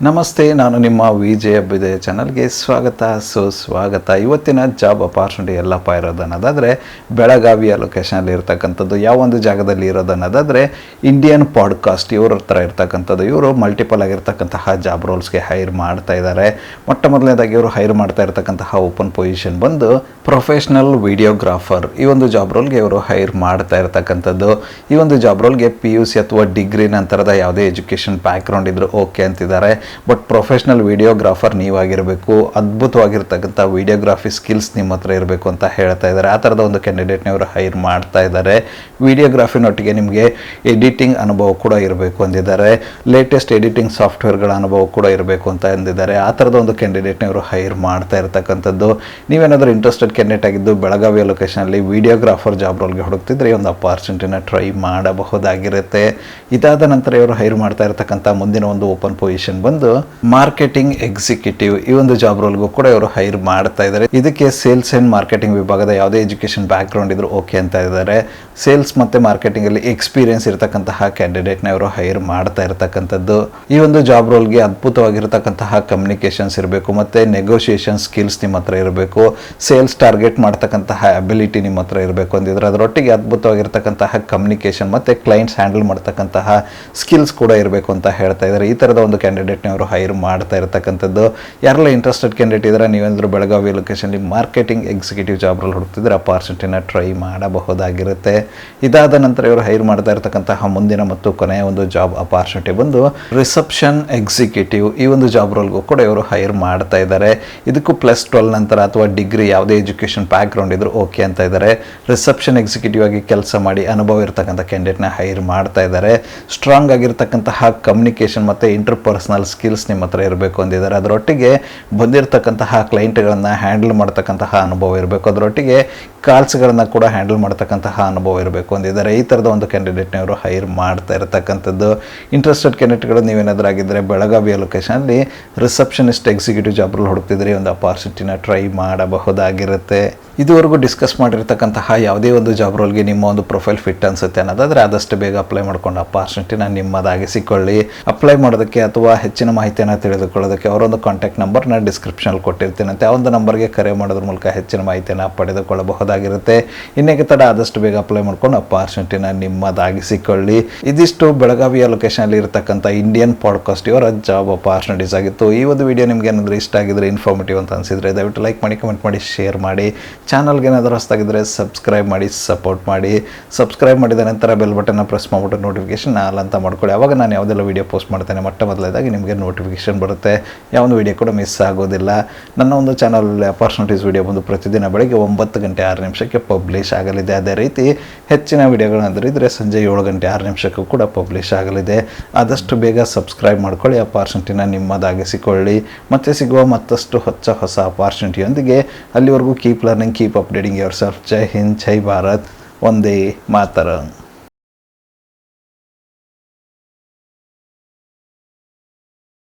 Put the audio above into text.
ನಮಸ್ತೆ, ನಾನು ನಿಮ್ಮ ವಿಜಯ ಅಭ್ಯುದಯ ಚಾನಲ್ಗೆ ಸ್ವಾಗತ ಸುಸ್ವಾಗತ. ಇವತ್ತಿನ ಜಾಬ್ ಅಪಾರ್ಚುನಿಟಿ ಎಲ್ಲಪ್ಪ ಇರೋದನ್ನೋದಾದರೆ ಬೆಳಗಾವಿಯ ಲೊಕೇಶನಲ್ಲಿ ಇರ್ತಕ್ಕಂಥದ್ದು. ಯಾವೊಂದು ಜಾಗದಲ್ಲಿ ಇರೋದನ್ನೋದಾದರೆ ಇಂಡಿಯನ್ ಪಾಡ್ಕಾಸ್ಟ್ ಇವ್ರ ಹತ್ರ ಇರ್ತಕ್ಕಂಥದ್ದು. ಇವರು ಮಲ್ಟಿಪಲ್ ಆಗಿರ್ತಕ್ಕಂತಹ ಜಾಬ್ ರೋಲ್ಸ್ಗೆ ಹೈರ್ ಮಾಡ್ತಾ ಇದ್ದಾರೆ. ಮೊಟ್ಟ ಮೊದಲನೇದಾಗಿ ಇವರು ಹೈರ್ ಮಾಡ್ತಾ ಇರ್ತಕ್ಕಂತಹ ಓಪನ್ ಪೊಸಿಷನ್ ಬಂದು ಪ್ರೊಫೆಷ್ನಲ್ ವಿಡಿಯೋಗ್ರಾಫರ್. ಈ ಒಂದು ಜಾಬ್ ರೋಲ್ಗೆ ಇವರು ಹೈರ್ ಮಾಡ್ತಾ ಇರ್ತಕ್ಕಂಥದ್ದು. ಈ ಒಂದು ಜಾಬ್ ರೋಲ್ಗೆ PUC ಅಥವಾ ಡಿಗ್ರಿ ನಂತರದ ಯಾವುದೇ ಎಜುಕೇಷನ್ ಬ್ಯಾಕ್ಗ್ರೌಂಡ್ ಇದ್ರೂ ಓಕೆ ಅಂತಿದ್ದಾರೆ. ಬಟ್ ಪ್ರೊಫೆಷ್ನಲ್ ವಿಡಿಯೋಗ್ರಾಫರ್ ನೀವಾಗಿರಬೇಕು, ಅದ್ಭುತವಾಗಿರ್ತಕ್ಕಂಥ ವಿಡಿಯೋಗ್ರಾಫಿ ಸ್ಕಿಲ್ಸ್ ನಿಮ್ಮ ಹತ್ರ ಇರಬೇಕು ಅಂತ ಹೇಳ್ತಾ ಇದ್ದಾರೆ. ಆ ಥರದ ಒಂದು ಕ್ಯಾಂಡಿಡೇಟ್ನ ಇವರು ಹೈರ್ ಮಾಡ್ತಾ ಇದ್ದಾರೆ. ವಿಡಿಯೋಗ್ರಾಫಿನೊಟ್ಟಿಗೆ ನಿಮಗೆ ಎಡಿಟಿಂಗ್ ಅನುಭವ ಕೂಡ ಇರಬೇಕು ಅಂದಿದ್ದಾರೆ. ಲೇಟೆಸ್ಟ್ ಎಡಿಟಿಂಗ್ ಸಾಫ್ಟ್ವೇರ್ಗಳ ಅನುಭವ ಕೂಡ ಇರಬೇಕು ಅಂತ ಅಂದಿದ್ದಾರೆ. ಆ ಥರದ ಒಂದು ಕ್ಯಾಂಡಿಡೇಟ್ನ ಇವರು ಹೈರ್ ಮಾಡ್ತಾ ಇರ್ತಕ್ಕಂಥದ್ದು. ನೀವೇನಾದರೂ ಇಂಟ್ರೆಸ್ಟೆಡ್ ಕ್ಯಾಂಡಿಡೇಟ್ ಆಗಿದ್ದು ಬೆಳಗಾವಿಯ ಲೊಕೇಶನಲ್ಲಿ ವಿಡಿಯೋಗ್ರಾಫರ್ ಜಾಬ್ ರೋಲ್ಗೆ ಹುಡುಕ್ತಿದ್ರೆ ಈ ಒಂದು ಅಪಾರ್ಚುನಿಟಿನ ಟ್ರೈ ಮಾಡಬಹುದಾಗಿರುತ್ತೆ. ಇದಾದ ನಂತರ ಇವರು ಹೈರ್ ಮಾಡ್ತಾ ಇರ್ತಕ್ಕಂಥ ಮುಂದಿನ ಒಂದು ಓಪನ್ ಪೊಸಿಷನ್ ಬಂದು ಮಾರ್ಕೆಟಿಂಗ್ ಎಕ್ಸಿಕ್ಯೂಟಿವ್. ಈ ಒಂದು ಜಾಬ್ ರೋಲ್ಗೂ ಕೂಡ ಇವರು ಹೈರ್ ಮಾಡ್ತಾ ಇದ್ದಾರೆ. ಇದಕ್ಕೆ ಸೇಲ್ಸ್ ಅಂಡ್ ಮಾರ್ಕೆಟಿಂಗ್ ವಿಭಾಗದ ಯಾವುದೇ ಎಜುಕೇಷನ್ ಬ್ಯಾಕ್ಗ್ರೌಂಡ್ ಇದ್ರು ಓಕೆ ಅಂತ ಇದ್ದಾರೆ. ಸೇಲ್ಸ್ ಮತ್ತೆ ಮಾರ್ಕೆಟಿಂಗ್ ಅಲ್ಲಿ ಎಕ್ಸ್ಪೀರಿಯನ್ಸ್ ಇರತಕ್ಕಂತಹ ಕ್ಯಾಂಡಿಡೇಟ್ನ ಇವರು ಹೈರ್ ಮಾಡ್ತಾ ಇರತಕ್ಕಂಥದ್ದು. ಈ ಒಂದು ಜಾಬ್ ರೋಲ್ಗೆ ಅದ್ಭುತವಾಗಿರತಕ್ಕಂತಹ ಕಮ್ಯುನಿಕೇಶನ್ಸ್ ಇರಬೇಕು, ಮತ್ತೆ ನೆಗೋಷಿಯೇಷನ್ ಸ್ಕಿಲ್ಸ್ ನಿಮ್ಮ ಹತ್ರ ಇರಬೇಕು, ಸೇಲ್ಸ್ ಟಾರ್ಗೆಟ್ ಮಾಡ್ತಕ್ಕಂತಹ ಅಬಿಲಿಟಿ ನಿಮ್ಮ ಹತ್ರ ಇರಬೇಕು ಅಂದಿದ್ರೆ ಅದರೊಟ್ಟಿಗೆ ಅದ್ಭುತವಾಗಿರ್ತಕ್ಕಂತಹ ಕಮ್ಯುನಿಕೇಶನ್ ಮತ್ತೆ ಕ್ಲೈಂಟ್ಸ್ ಹ್ಯಾಂಡಲ್ ಮಾಡ್ತಕ್ಕಂತಹ ಸ್ಕಿಲ್ಸ್ ಕೂಡ ಇರಬೇಕು ಅಂತ ಹೇಳ್ತಾ ಇದ್ದಾರೆ. ಈ ಥರದ ಒಂದು ಕ್ಯಾಂಡಿಡೇಟ್ನ ಅವರು ಹೈರ್ ಮಾಡ್ತಾ ಇರತಕ್ಕಂಥದ್ದು. ಯಾರೆಲ್ಲ ಇಂಟ್ರೆಸ್ಟೆಡ್ ಕ್ಯಾಂಡಿಡೇಟ್ ಇದ್ದಾರೆ, ನೀವೇಂದ್ರೂ ಬೆಳಗಾವಿ ಲೊಕೇಶನ್ಲಿ ಮಾರ್ಕೆಟಿಂಗ್ ಎಕ್ಸಿಕ್ಯೂಟಿವ್ ಜಾಬ್ ರೋಲ್ ಹುಡುಕ್ತಿದ್ರೆ ಅಪಾರ್ಚುನಿಟಿನ ಟ್ರೈ ಮಾಡಬಹುದಾಗಿರುತ್ತೆ. ಇದಾದ ನಂತರ ಇವರು ಹೈರ್ ಮಾಡ್ತಾ ಇರತಕ್ಕಂತಹ ಮುಂದಿನ ಮತ್ತು ಕೊನೆಯ ಒಂದು ಜಾಬ್ ಅಪಾರ್ಚುನಿಟಿ ಬಂದು ರಿಸೆಪ್ಷನ್ ಎಕ್ಸಿಕ್ಯೂಟಿವ್. ಈ ಒಂದು ಜಾಬ್ ರೋಲ್ಗೂ ಕೂಡ ಇವರು ಹೈರ್ ಮಾಡ್ತಾ ಇದ್ದಾರೆ. ಇದಕ್ಕೂ +12 ನಂತರ ಅಥವಾ ಡಿಗ್ರಿ ಯಾವುದೇ ಎಜುಕೇಷನ್ ಬ್ಯಾಕ್ಗ್ರೌಂಡ್ ಇದ್ರು ಓಕೆ ಅಂತ ಇದ್ದಾರೆ. ರಿಸೆಪ್ಷನ್ ಎಕ್ಸಿಕ್ಯೂಟಿವ್ ಆಗಿ ಕೆಲಸ ಮಾಡಿ ಅನುಭವ ಇರತಕ್ಕಂಥ ಕ್ಯಾಂಡಿಡೇಟ್ನ ಹೈರ್ ಮಾಡ್ತಾ ಇದ್ದಾರೆ. ಸ್ಟ್ರಾಂಗ್ ಆಗಿರ್ತಕ್ಕಂತಹ ಕಮ್ಯುನಿಕೇಷನ್ ಮತ್ತು ಇಂಟರ್ಪರ್ಸನಲ್ ಸ್ಕಿಲ್ಸ್ ನಿಮ್ಮ ಹತ್ರ ಇರಬೇಕು ಅಂದಿದ್ದಾರೆ. ಅದರೊಟ್ಟಿಗೆ ಬಂದಿರತಕ್ಕಂತಹ ಕ್ಲೈಂಟ್ಗಳನ್ನು ಹ್ಯಾಂಡಲ್ ಮಾಡ್ತಕ್ಕಂತಹ ಅನುಭವ ಇರಬೇಕು. ಅದರೊಟ್ಟಿಗೆ ಕಾಲ್ಸ್ಗಳನ್ನು ಕೂಡ ಹ್ಯಾಂಡಲ್ ಮಾಡ್ತಕ್ಕಂತಹ ಅನುಭವ ಇರಬೇಕು ಅಂದಿದ್ದಾರೆ. ಈ ಥರದ ಒಂದು ಕ್ಯಾಂಡಿಡೇಟ್ನವರು ಹೈರ್ ಮಾಡ್ತಾ ಇರತಕ್ಕಂಥದ್ದು. ಇಂಟ್ರೆಸ್ಟೆಡ್ ಕ್ಯಾಂಡಿಡೇಟ್ಗಳು ನೀವೇನಾದರೂ ಆಗಿದ್ದರೆ ಬೆಳಗಾವಿಯ ಲೊಕೇಶನಲ್ಲಿ ರಿಸೆಪ್ಷನಿಸ್ಟ್ ಎಕ್ಸಿಕ್ಯೂಟಿವ್ ಜಾಬ್ ರೋಲ್ ಹುಡುಕ್ತಿದ್ರೆ ಒಂದು ಅಪಾರ್ಚುನಿಟಿನ ಟ್ರೈ ಮಾಡಬಹುದಾಗಿರುತ್ತೆ. ಇದುವರೆಗೂ ಡಿಸ್ಕಸ್ ಮಾಡಿರ್ತಕ್ಕಂತಹ ಯಾವುದೇ ಒಂದು ಜಾಬ್ ರೋಲ್ಗೆ ನಿಮ್ಮ ಒಂದು ಪ್ರೊಫೈಲ್ ಫಿಟ್ ಅನಿಸುತ್ತೆ ಅನ್ನೋದಾದರೆ ಆದಷ್ಟು ಬೇಗ ಅಪ್ಲೈ ಮಾಡ್ಕೊಂಡು ಅಪಾರ್ಚುನಿಟಿನ ನಿಮ್ಮದಾಗಿಸಿಕೊಳ್ಳಿ. ಅಪ್ಲೈ ಮಾಡೋದಕ್ಕೆ ಅಥವಾ ಹೆಚ್ಚಿನ ಮಾಹಿತಿಯನ್ನು ತಿಳಿದುಕೊಳ್ಳೋದಕ್ಕೆ ಅವರೊಂದು ಕಾಂಟ್ಯಾಕ್ಟ್ ನಂಬರ್ನ ಡಿಸ್ಕ್ರಿಪ್ಷನಲ್ಲಿ ಕೊಟ್ಟಿರ್ತೀನಂತೆ. ಆ ಒಂದು ನಂಬರ್ಗೆ ಕರೆ ಮಾಡೋದ್ರ ಮೂಲಕ ಹೆಚ್ಚಿನ ಮಾಹಿತಿಯನ್ನು ಪಡೆದುಕೊಳ್ಳಬಹುದಾಗಿರುತ್ತೆ. ಇನ್ನೇಕೆ ತಡ, ಆದಷ್ಟು ಬೇಗ ಅಪ್ಲೈ ಮಾಡ್ಕೊಂಡು ಅಪಾರ್ಚುನಿಟಿನ ನಿಮ್ಮದಾಗಿಸಿಕೊಳ್ಳಿ. ಇದಿಷ್ಟು ಬೆಳಗಾವಿಯ ಲೊಕೇಶನಲ್ಲಿ ಇರತಕ್ಕಂಥ ಇಂಡಿಯನ್ ಪಾಡ್ಕಾಸ್ಟ್ ಇವರ ಜಾಬ್ ಅಪಾರ್ಚುನಿಟೀಸ್ ಆಗಿತ್ತು. ಈ ಒಂದು ವಿಡಿಯೋ ನಿಮಗೆ ಏನಾದರೂ ಇಷ್ಟ ಆಗಿದ್ರೆ, ಇನ್ಫಾರ್ಮೇಟಿವ್ ಅಂತ ಅನಿಸಿದರೆ ದಯವಿಟ್ಟು ಲೈಕ್ ಮಾಡಿ, ಕಮೆಂಟ್ ಮಾಡಿ, ಶೇರ್ ಮಾಡಿ. ಚಾನಲ್ಗೆ ಏನಾದರೂ ಹೊಸದಾಗಿದ್ದರೆ ಸಬ್ಸ್ಕ್ರೈಬ್ ಮಾಡಿ, ಸಪೋರ್ಟ್ ಮಾಡಿ. ಸಬ್ಸ್ಕ್ರೈಬ್ ಮಾಡಿದ ನಂತರ ಬೆಲ್ ಬಟನ್ನ ಪ್ರೆಸ್ ಮಾಡಿಬಿಟ್ಟು ನೋಟಿಫಿಕೇಶನ್ ಆಲ್ ಅಂತ ಮಾಡ್ಕೊಳ್ಳಿ. ಆವಾಗ ನಾನು ಯಾವುದೆಲ್ಲ ವೀಡಿಯೋ ಪೋಸ್ಟ್ ಮಾಡ್ತೇನೆ ಮೊಟ್ಟ ಮೊದಲೇದಾಗಿ ನಿಮಗೆ ನೋಟಿಫಿಕೇಶನ್ ಬರುತ್ತೆ. ಯಾವೊಂದು ವೀಡಿಯೋ ಕೂಡ ಮಿಸ್ ಆಗೋದಿಲ್ಲ. ನನ್ನ ಒಂದು ಚಾನಲಲ್ಲಿ ಅಪಾರ್ಚುನಿಟೀಸ್ ವೀಡಿಯೋ ಬಂದು ಪ್ರತಿದಿನ ಬೆಳಗ್ಗೆ 9:06 ಪಬ್ಲಿಷ್ ಆಗಲಿದೆ. ಅದೇ ರೀತಿ ಹೆಚ್ಚಿನ ವೀಡಿಯೋಗಳಾದರೂ ಇದ್ದರೆ ಸಂಜೆ 7:06 ಕೂಡ ಪಬ್ಲಿಷ್ ಆಗಲಿದೆ. ಆದಷ್ಟು ಬೇಗ ಸಬ್ಸ್ಕ್ರೈಬ್ ಮಾಡ್ಕೊಳ್ಳಿ, ಅಪಾರ್ಚುನಿಟಿನ ನಿಮ್ಮದಾಗಿಸಿಕೊಳ್ಳಿ. ಮತ್ತೆ ಸಿಗುವ ಮತ್ತಷ್ಟು ಹೊಸ ಅಪಾರ್ಚುನಿಟಿಯೊಂದಿಗೆ. ಅಲ್ಲಿವರೆಗೂ keep learning, keep updating your self. ಜೈ ಹಿಂದ್, ಜೈ ಭಾರತ್, ವಂದೇ ಮಾತರಂ.